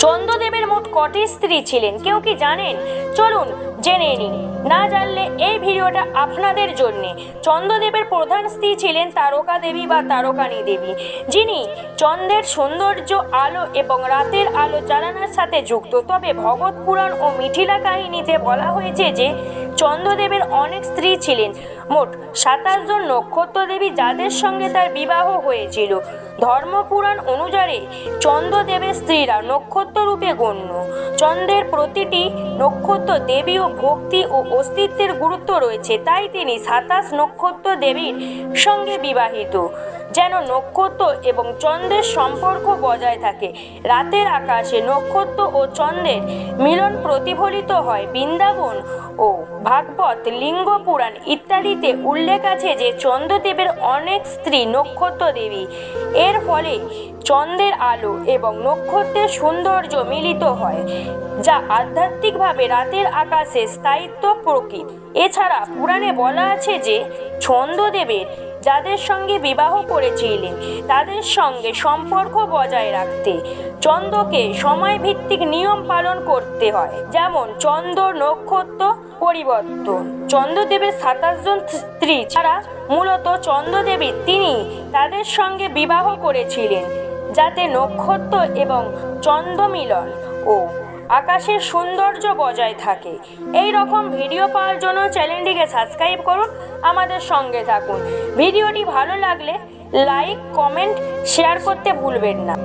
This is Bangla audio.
চন্দ্রদেবের মোট কটি স্ত্রী ছিলেন কেউ কি জানেন? চলুন জেনে নিন। না জানলে এই ভিডিওটা আপনাদের জন্য। চন্দ্রদেবের প্রধান স্ত্রী ছিলেন তারকা দেবী বা তারকানী দেবী, যিনি চন্দ্রের সৌন্দর্য, আলো এবং রাতের আলো জ্বালানোর সাথে যুক্ত। তবে ভগবত পুরাণ ও মিথিলা কাহিনীতে বলা হয়েছে যে চন্দ্রদেবের অনেক স্ত্রী ছিলেন, মোট 27 জন নক্ষত্র দেবী, যাদের সঙ্গে তার বিবাহ হয়েছিল। ধর্মপুরাণ অনুসারে চন্দ্রদেবের স্ত্রীরা নক্ষত্র রূপে গণ্য। চন্দ্রের প্রতিটি নক্ষত্র দেবীও ভক্তি ও অস্তিত্বের গুরুত্ব রয়েছে, তাই তিনি 27 নক্ষত্র দেবীর সঙ্গে বিবাহিত, যেন নক্ষত্র এবং চন্দ্রের সম্পর্ক বজায় থাকে। রাতের আকাশে নক্ষত্র ও চন্দ্রের মিলন প্রতিফলিত হয়। বৃন্দাবন ও ভাগবত, লিঙ্গ পুরাণ ইত্যাদিতে উল্লেখ আছে যে চন্দ্রদেবের অনেক স্ত্রী নক্ষত্র দেবী। এর ফলে চন্দ্রের আলো এবং নক্ষত্রের সৌন্দর্য মিলিত হয়, যা আধ্যাত্মিকভাবে রাতের আকাশে স্থায়িত্ব প্রকৃত। এছাড়া পুরাণে বলা আছে যে চন্দ্রদেবের যাদের সঙ্গে বিবাহ করেছিলেন তাদের সঙ্গে সম্পর্ক বজায় রাখতে চন্দ্রকে সময়ভিত্তিক নিয়ম পালন করতে হয়, যেমন চন্দ্র নক্ষত্র পরিবর্তন। চন্দ্রদেবের 27 জন স্ত্রী ছাড়া মূলত চন্দ্রদেবী তিনি তাদের সঙ্গে বিবাহ করেছিলেন যাতে নক্ষত্র এবং চন্দ্র মিলন ও আকাশের সৌন্দর্য বজায় থাকে। এই রকম ভিডিও পাওয়ার জন্য চ্যানেলটিকে সাবস্ক্রাইব করুন, আমাদের সঙ্গে থাকুন। ভিডিওটি ভালো লাগলে লাইক, কমেন্ট, শেয়ার করতে ভুলবেন না।